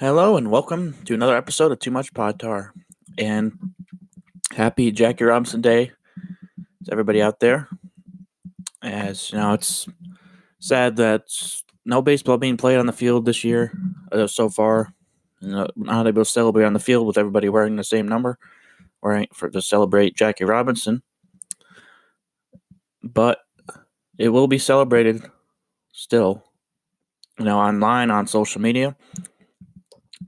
Hello and welcome to another episode of Too Much Pod Tar. And happy Jackie Robinson Day to everybody out there. As you know, it's sad that no baseball being played on the field this year so far. Not able to celebrate on the field with everybody wearing the same number, to celebrate Jackie Robinson. But it will be celebrated still. Online on social media.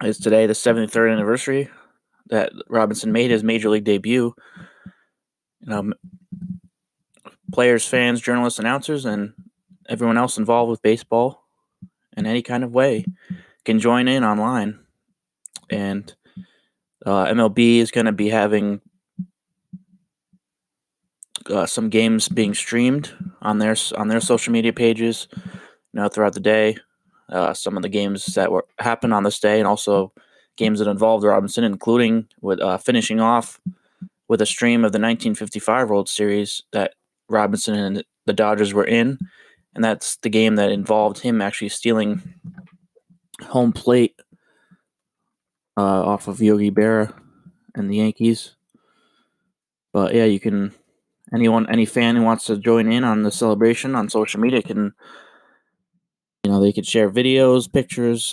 It's today the 73rd anniversary that Robinson made his major league debut. Players, fans, journalists, announcers, and everyone else involved with baseball in any kind of way can join in online. And MLB is going to be having some games being streamed on their social media pages, throughout the day. Some of the games that happen on this day, and also games that involved Robinson, including with finishing off with a stream of the 1955 World Series that Robinson and the Dodgers were in, and that's the game that involved him actually stealing home plate off of Yogi Berra and the Yankees. But yeah, any fan who wants to join in on the celebration on social media can, they could share videos, pictures,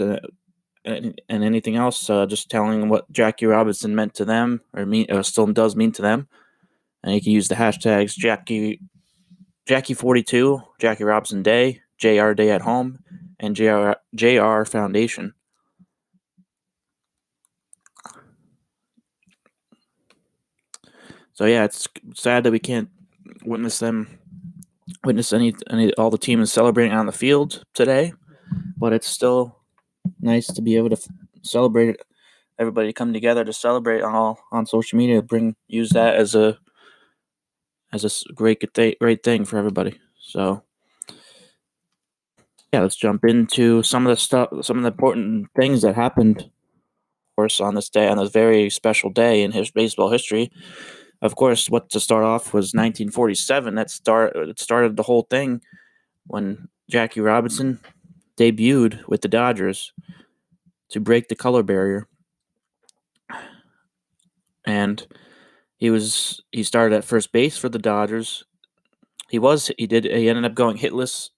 and anything else, just telling what Jackie Robinson meant to them, or still does mean to them. And you can use the hashtags Jackie42, Jackie Robinson Day, JR Day at Home, and JR Foundation. So yeah, it's sad that we can't witness all the teams celebrating on the field today, but it's still nice to be able to celebrate it. Everybody come together to celebrate all on social media. Use that as a great thing for everybody. So yeah, let's jump into some of the important things that happened, of course, on this very special day in baseball history. Of course, what to start off was 1947. It started the whole thing when Jackie Robinson debuted with the Dodgers to break the color barrier. And he started at first base for the Dodgers. He ended up going hitless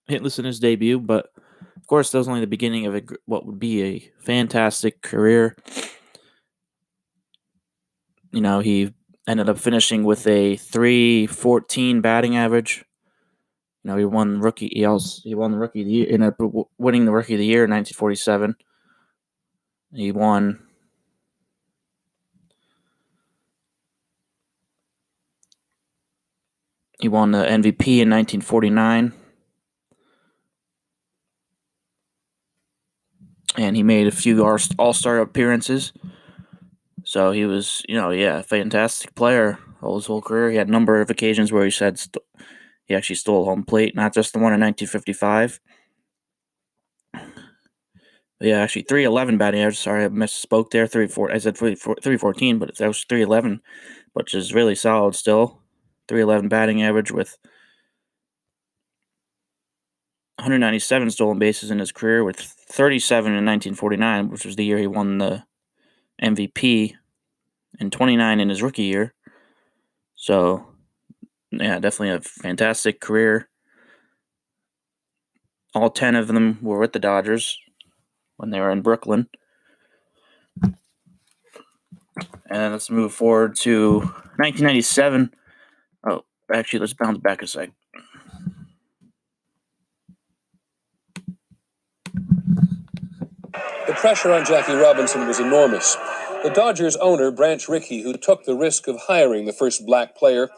in his debut, but of course that was only the beginning of what would be a fantastic career. He ended up finishing with a .314 batting average. He won rookie. He won the rookie of the year. Ended up winning the rookie of the year in 1947. He won. He won the MVP in 1949, and he made a few All-Star appearances. So he was, a fantastic player his whole career. He had a number of occasions where he actually stole home plate, not just the one in 1955. Yeah, actually, 311 batting average. Sorry, I misspoke there. 3-4. I said 314, but that was 311, which is really solid still. 311 batting average with 197 stolen bases in his career, with 37 in 1949, which was the year he won the MVP, and 29 in his rookie year. So, yeah, definitely a fantastic career. All 10 of them were with the Dodgers when they were in Brooklyn. And let's move forward to 1997. Oh, actually, let's bounce back a sec. The pressure on Jackie Robinson was enormous. The Dodgers owner, Branch Rickey, who took the risk of hiring the first black player,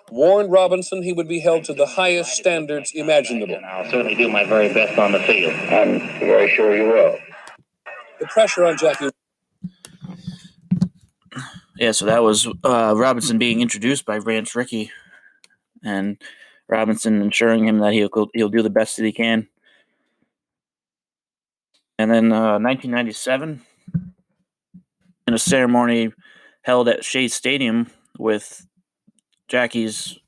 warned Robinson he would be held to the highest standards imaginable. I'll certainly do my very best on the field. I'm very sure you will. The pressure on Jackie. Yeah, so that was Robinson being introduced by Branch Rickey, and Robinson assuring him that he'll do the best that he can. And then 1997, in a ceremony held at Shea Stadium with Jackie's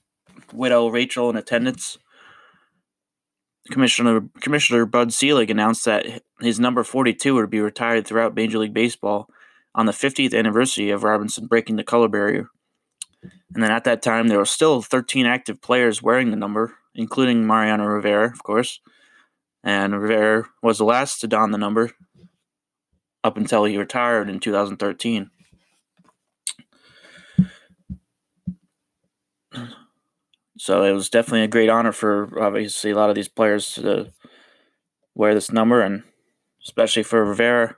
widow Rachel in attendance, Commissioner Bud Selig announced that his number 42 would be retired throughout Major League Baseball on the 50th anniversary of Robinson breaking the color barrier. And then at that time, there were still 13 active players wearing the number, including Mariano Rivera, of course. And Rivera was the last to don the number up until he retired in 2013. So it was definitely a great honor for, obviously, a lot of these players to wear this number, and especially for Rivera.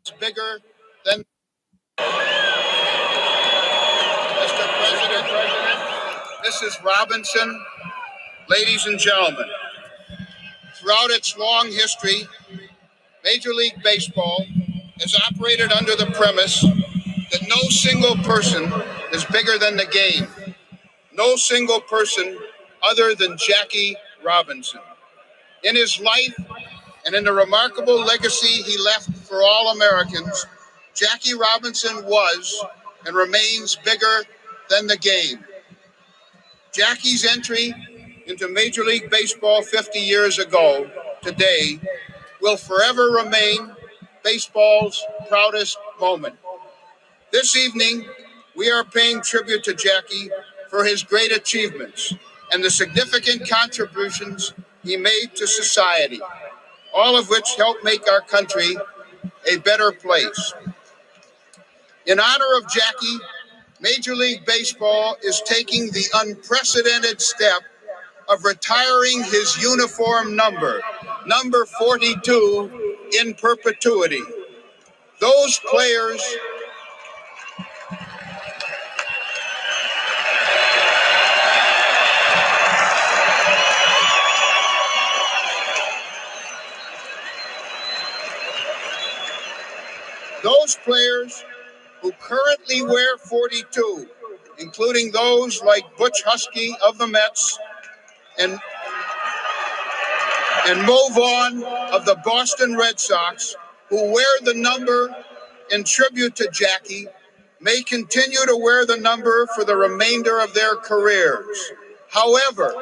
It's bigger than Mr. President, Mrs. Robinson, ladies and gentlemen. Throughout its long history, Major League Baseball has operated under the premise that no single person is bigger than the game. No single person other than Jackie Robinson. In his life and in the remarkable legacy he left for all Americans, Jackie Robinson was and remains bigger than the game. Jackie's entry into Major League Baseball 50 years ago today will forever remain baseball's proudest moment. This evening, we are paying tribute to Jackie for his great achievements and the significant contributions he made to society, all of which helped make our country a better place. In honor of Jackie, Major League Baseball is taking the unprecedented step of retiring his uniform number 42, in perpetuity. Those players who currently wear 42, including those like Butch Husky of the Mets and Mo Vaughn of the Boston Red Sox, who wear the number in tribute to Jackie, may continue to wear the number for the remainder of their careers. However,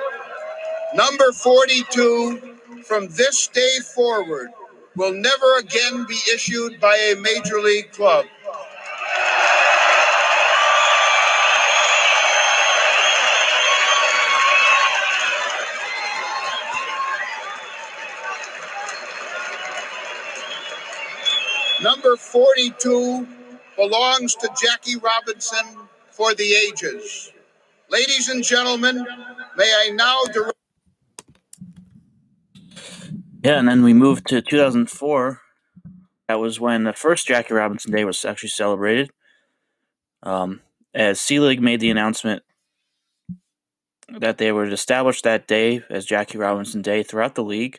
number 42 from this day forward will never again be issued by a major league club. Number 42 belongs to Jackie Robinson for the ages. Ladies and gentlemen, may I now direct... Yeah, and then we moved to 2004. That was when the first Jackie Robinson Day was actually celebrated. As Selig made the announcement that they would establish that day as Jackie Robinson Day throughout the league.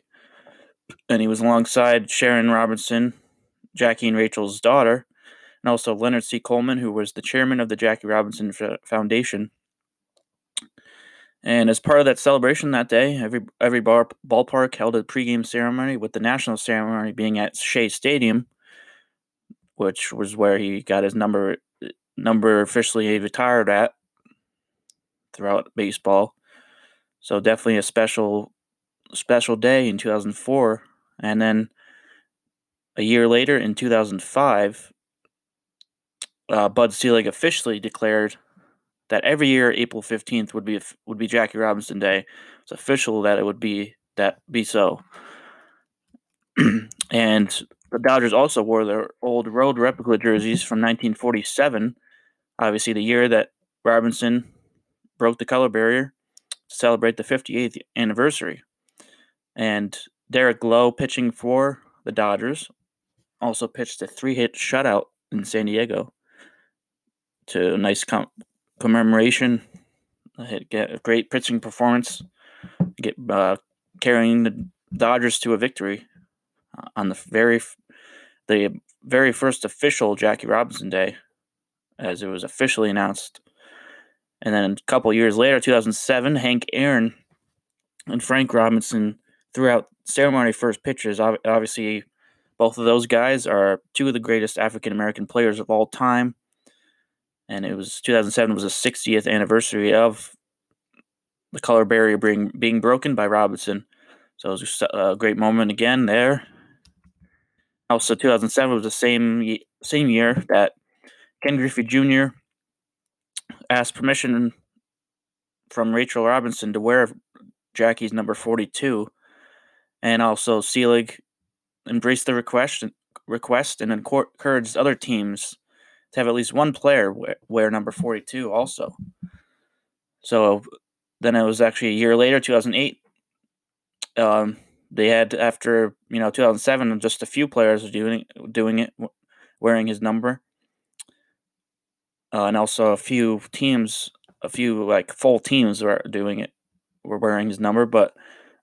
And he was alongside Sharon Robinson, Jackie and Rachel's daughter, and also Leonard C. Coleman, who was the chairman of the Jackie Robinson Foundation. And as part of that celebration that day, every ballpark held a pregame ceremony, with the national ceremony being at Shea Stadium, which was where he got his number officially retired at throughout baseball. So definitely a special day in 2004. And then a year later, in 2005, Bud Selig officially declared that every year April 15th would be Jackie Robinson Day. It's official that it would be so. And the Dodgers also wore their old road replica jerseys from 1947, obviously the year that Robinson broke the color barrier, to celebrate the 58th anniversary. And Derek Lowe, pitching for the Dodgers, also pitched a 3-hit shutout in San Diego to a nice commemoration. Get a great pitching performance, carrying the Dodgers to a victory on the very first official Jackie Robinson Day, as it was officially announced. And then a couple years later, 2007, Hank Aaron and Frank Robinson threw out ceremony first pitches. Obviously, both of those guys are two of the greatest African American players of all time. And it was 2007 was the 60th anniversary of the color barrier being broken by Robinson. So it was just a great moment again there. Also, 2007 was the same year that Ken Griffey Jr. asked permission from Rachel Robinson to wear Jackie's number 42, and also Selig embraced the request and encouraged other teams to have at least one player wear number 42 also. So then it was actually a year later, 2008. They had, after 2007, just a few players doing it, wearing his number, and also a few like full teams were wearing his number. But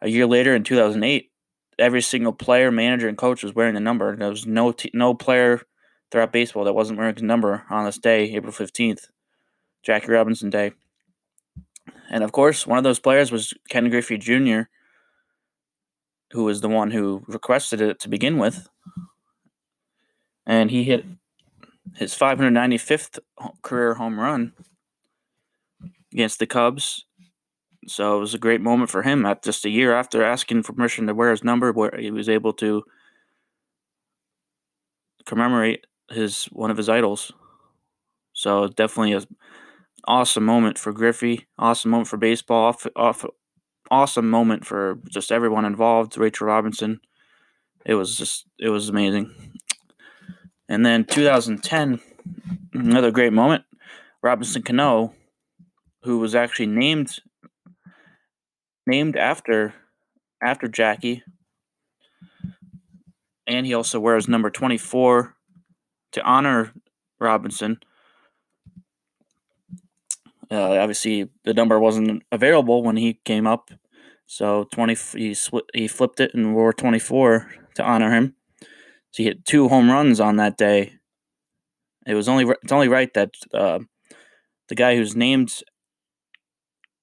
a year later, in 2008, every single player, manager, and coach was wearing the number. There was no player throughout baseball that wasn't wearing his number on this day, April 15th, Jackie Robinson Day. And of course, one of those players was Ken Griffey Jr., who was the one who requested it to begin with. And he hit his 595th career home run against the Cubs. So it was a great moment for him. At just a year after asking for permission to wear his number, where he was able to commemorate one of his idols. So definitely an awesome moment for Griffey, awesome moment for baseball, awesome moment for just everyone involved. Rachel Robinson, it was amazing. And then 2010, another great moment. Robinson Cano, who was actually named after Jackie, and he also wears number 24 to honor Robinson. Obviously, the number wasn't available when he came up, so he flipped it and wore 24 to honor him. So he hit 2 home runs on that day. It's only right that the guy who's named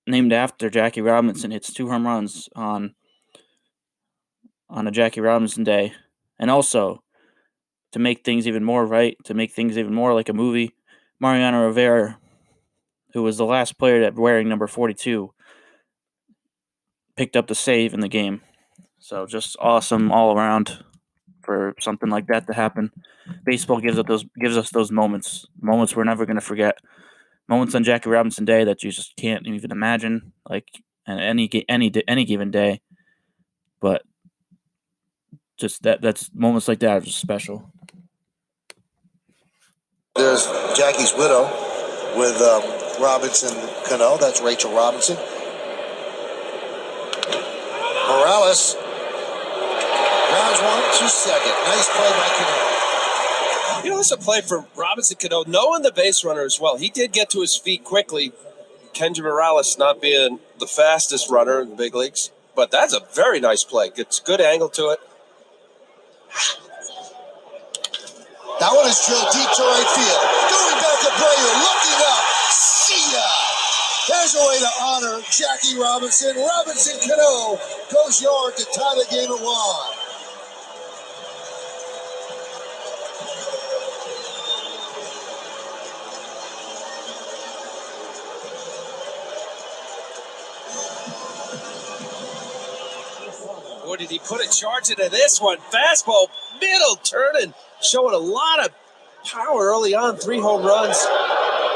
after Jackie Robinson hits 2 home runs on a Jackie Robinson Day. And also, to make things even more right, to make things even more like a movie, Mariano Rivera, who was the last player that wearing number 42, picked up the save in the game. So just awesome all around for something like that to happen. Baseball gives us those moments we're never going to forget. Moments on Jackie Robinson Day that you just can't even imagine, like any given day. But just that's moments like that are just special. There's Jackie's widow with Robinson Cano. That's Rachel Robinson. Morales rounds one to second. Nice play by Cano. That's a play from Robinson Cano, knowing the base runner as well. He did get to his feet quickly. Kenji Morales not being the fastest runner in the big leagues, but that's a very nice play. Gets good angle to it. That one is drilled deep to right field. Going back to Breyer, looking up. See ya! There's a way to honor Jackie Robinson. Robinson Cano goes yard to tie the game at 1. Boy, did he put a charge into this one. Fastball, middle turning, showing a lot of power early on. 3 home runs.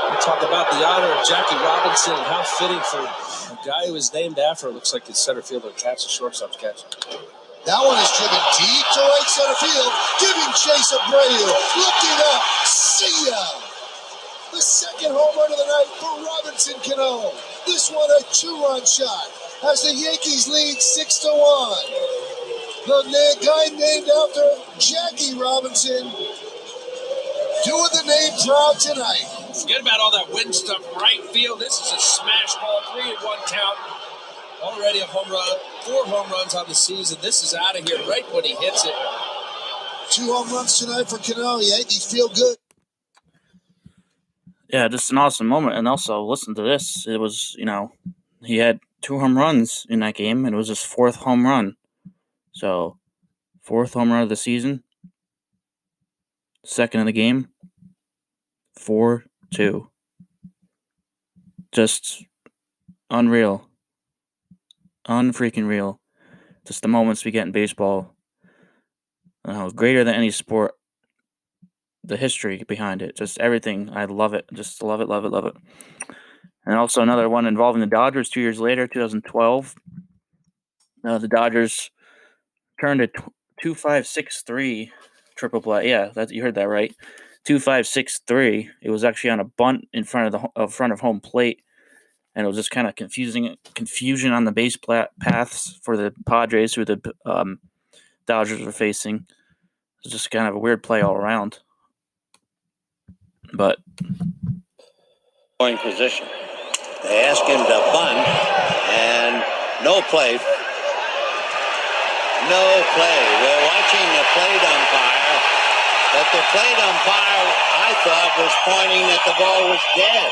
We talk about the honor of Jackie Robinson and how fitting for a guy who was named after. It looks like it's center fielder catch, the shortstop's catch. That one is driven deep to right center field, giving chase Abreu. Looking up, see ya! The second home run of the night for Robinson Cano. This one a 2-run shot as the Yankees lead 6-1. The guy named after Jackie Robinson doing the name proud tonight. Forget about all that wind stuff. Right field. This is a smash ball. 3-1 count. Already a home run. 4 home runs on the season. This is out of here right when he hits it. 2 home runs tonight for Cano. Yankees feel good. Yeah, just an awesome moment. And also, listen to this. It was, he had 2 home runs in that game, and it was his 4th home run. So, 4th home run of the season, 2nd of the game, 4-2. Just unreal. Unfreaking real. Just the moments we get in baseball. Greater than any sport. The history behind it. Just everything. I love it. Just love it, love it, love it. And also another one involving the Dodgers 2 years later, 2012. The Dodgers turned a 2.563 triple play. Yeah, you heard that right. 2.563. It was actually on a bunt in front of home plate, and it was just kind of confusion on the base paths for the Padres, who the Dodgers were facing. It was just kind of a weird play all around. But Going position. They ask him to bunt, and no play. No play. We're watching the plate umpire, but the plate umpire, I thought, was pointing that the ball was dead.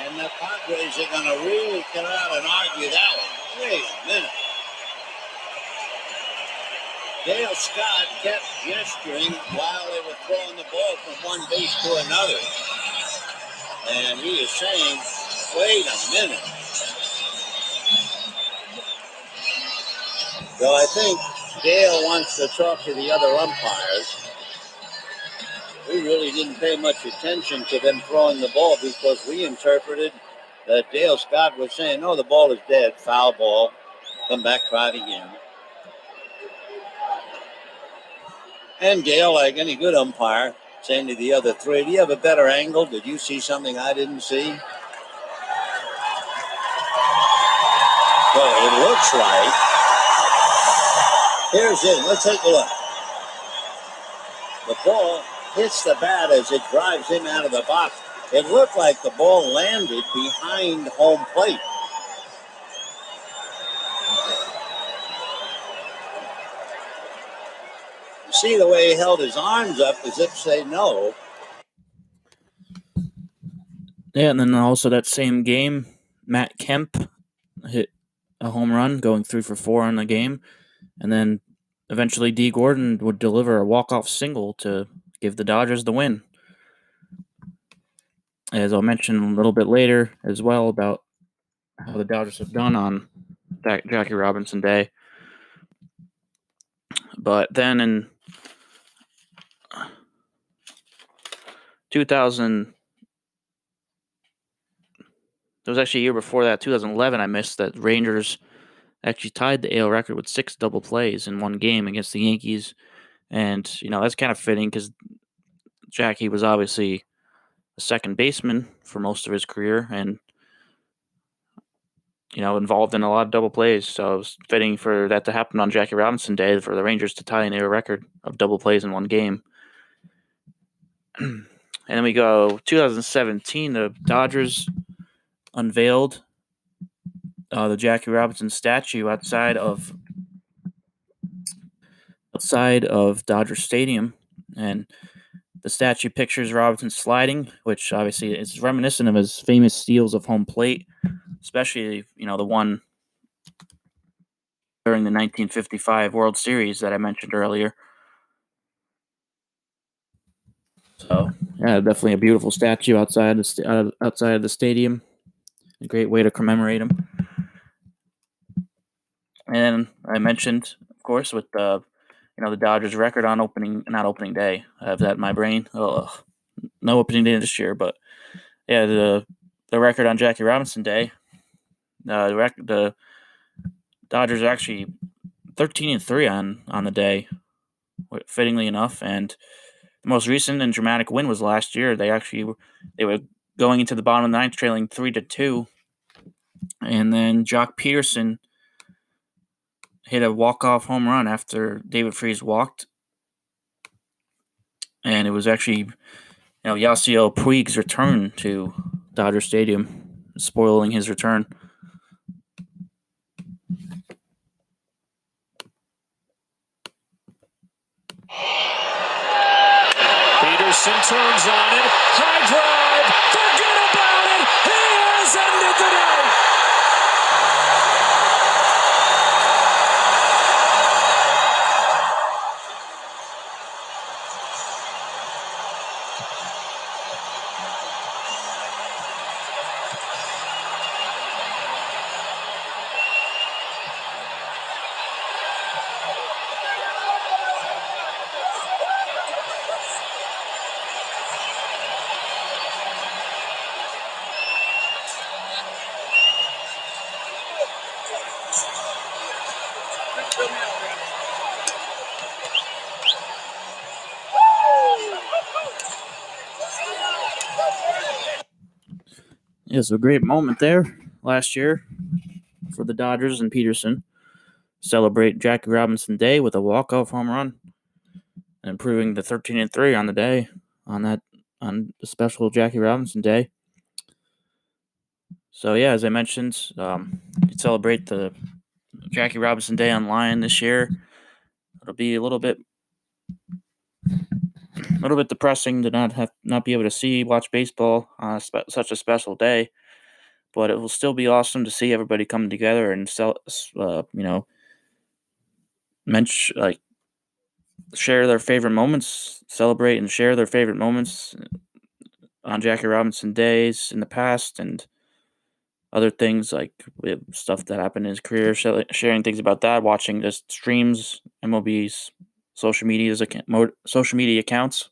And the Padres are going to really come out and argue that one. Wait a minute. Dale Scott kept gesturing while they were throwing the ball from one base to another. And he is saying, wait a minute. So I think Dale wants to talk to the other umpires. We really didn't pay much attention to them throwing the ball because we interpreted that Dale Scott was saying, no, the ball is dead, foul ball, come back, try it again. And Dale, like any good umpire, saying to the other three, do you have a better angle? Did you see something I didn't see? Well, it looks like. Here's it. Let's take a look. The ball hits the bat as it drives him out of the box. It looked like the ball landed behind home plate. You see the way he held his arms up as if to say no. yeah, and then also that same game, Matt Kemp hit a home run, going 3 for 4 in the game, and then eventually D. Gordon would deliver a walk-off single to give the Dodgers the win. As I'll mention a little bit later as well about how the Dodgers have done on Jackie Robinson Day. But then in 2000, there was actually a year before that, 2011, I missed that Rangers actually tied the AL record with 6 double plays in one game against the Yankees. And, that's kind of fitting because Jackie was obviously a second baseman for most of his career and, involved in a lot of double plays. So it was fitting for that to happen on Jackie Robinson Day for the Rangers to tie an AL record of double plays in one game. And then we go 2017, the Dodgers unveiled the Jackie Robinson statue outside of Dodger Stadium, and the statue pictures Robinson sliding, which obviously is reminiscent of his famous steals of home plate, especially the one during the 1955 World Series that I mentioned earlier. So yeah, definitely a beautiful statue outside of the stadium. A great way to commemorate him. And I mentioned, of course, with the Dodgers record on not opening day. I have that in my brain. No opening day this year, but yeah, the record on Jackie Robinson Day. The Dodgers are actually 13-3 on the day, fittingly enough, and the most recent and dramatic win was last year. They were going into the bottom of the ninth, trailing 3-2, and then Jock Peterson hit a walk-off home run after David Freese walked, and it was actually Yasiel Puig's return to Dodger Stadium, spoiling his return. Peterson turns on it. High drive. Forget about it. He has ended the day. Yeah, it's a great moment there last year for the Dodgers and Peterson. Celebrate Jackie Robinson Day with a walk-off home run, improving the 13-3 on the day on the special Jackie Robinson Day. So yeah, as I mentioned, you celebrate the Jackie Robinson Day online this year. It'll be a little bit depressing to not be able to watch baseball on such a special day, but it will still be awesome to see everybody come together and like share their favorite moments, celebrate and share their favorite moments on Jackie Robinson days in the past, and other things like stuff that happened in his career, sharing things about that, watching just streams, MLB's social media accounts.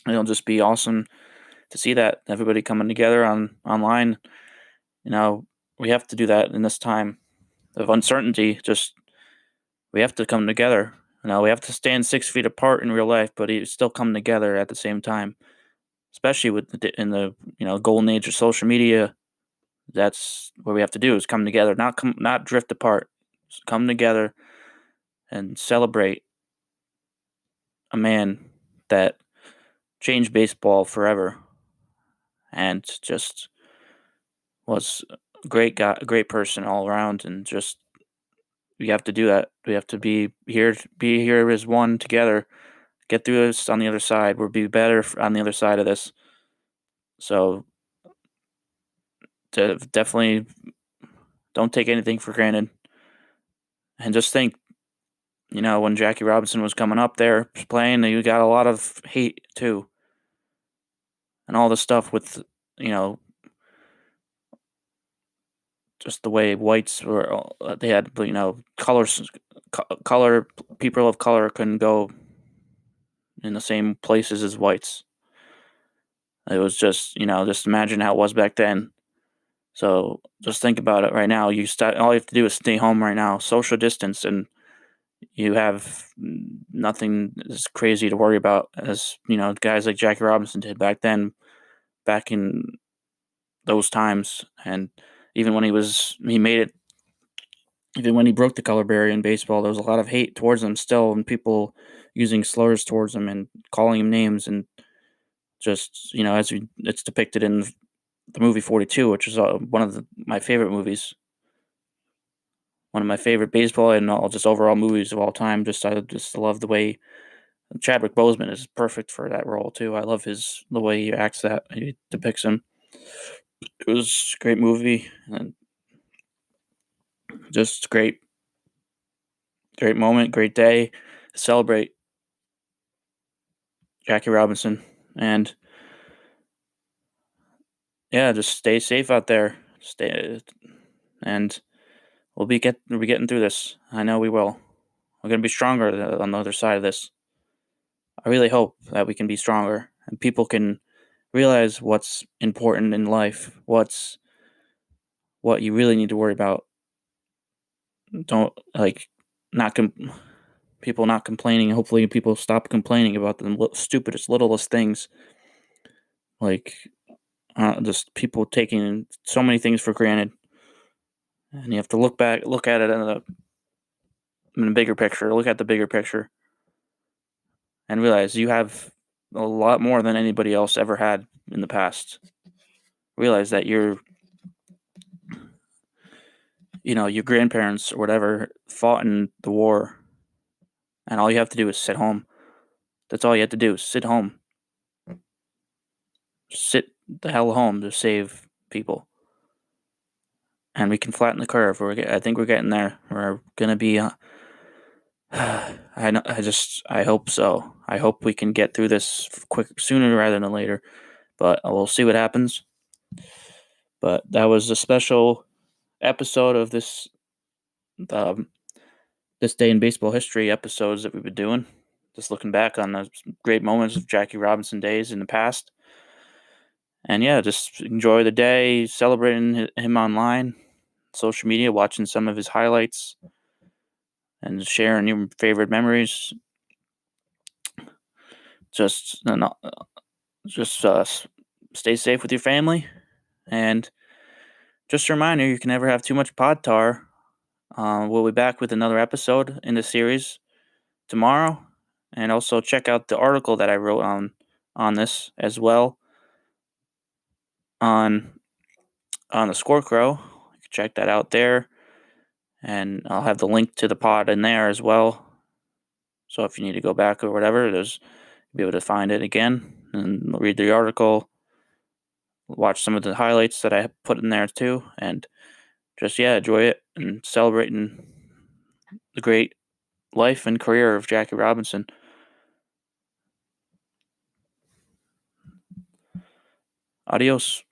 And it'll just be awesome to see that everybody coming together online. We have to do that in this time of uncertainty. Just we have to come together. We have to stand 6 feet apart in real life, but still come together at the same time. Especially in the golden age of social media, that's what we have to do: is come together, not drift apart. Just come together and celebrate a man that changed baseball forever, and just was a great guy, a great person all around, and just we have to do that. We have to be here as one together. Get through this on the other side. We'll be better on the other side of this. So, definitely don't take anything for granted, and just think. When Jackie Robinson was coming up there playing, you got a lot of hate too, and all the stuff with just the way whites were. They had colors, color people of color couldn't go in the same places as whites. It was just imagine how it was back then. So just think about it right now. All you have to do is stay home right now, social distance, and you have nothing as crazy to worry about as guys like Jackie Robinson did back then, back in those times. And even when he made it, even when he broke the color barrier in baseball, there was a lot of hate towards him still, and people using slurs towards him and calling him names, and just it's depicted in the movie 42, which is one of my favorite movies, one of my favorite baseball and all just overall movies of all time. I just love the way Chadwick Boseman is perfect for that role too. I love the way he depicts him. It was a great movie and just great moment, great day to celebrate Jackie Robinson. And yeah, just stay safe out there. And we'll be getting through this. I know we will. We're gonna be stronger on the other side of this. I really hope that we can be stronger and people can realize what's important in life, what you really need to worry about. Don't not people not complaining. Hopefully, people stop complaining about the stupidest, littlest things, like just people taking so many things for granted. And you have to look at it in a bigger picture. Look at the bigger picture, and realize you have a lot more than anybody else ever had in the past. Realize that your grandparents or whatever fought in the war, and all you have to do is sit home. That's all you have to do is sit home. Sit the hell home to save people. And we can flatten the curve. I think we're getting there. We're gonna be. I hope so. I hope we can get through this sooner rather than later. But we'll see what happens. But that was a special episode of this day in baseball history episodes that we've been doing. Just looking back on the great moments of Jackie Robinson days in the past. And yeah, just enjoy the day, celebrating him online, social media, watching some of his highlights. and sharing your favorite memories. Just stay safe with your family, and just a reminder, you can never have too much pod tar. We'll be back with another episode in the series tomorrow, and also check out the article that I wrote on this as well on the Scorecrow. You can check that out there, and I'll have the link to the pod in there as well. So if you need to go back or whatever, you'll be able to find it again and read the article, watch some of the highlights that I put in there too, and just enjoy it and celebrating the great life and career of Jackie Robinson. Adios.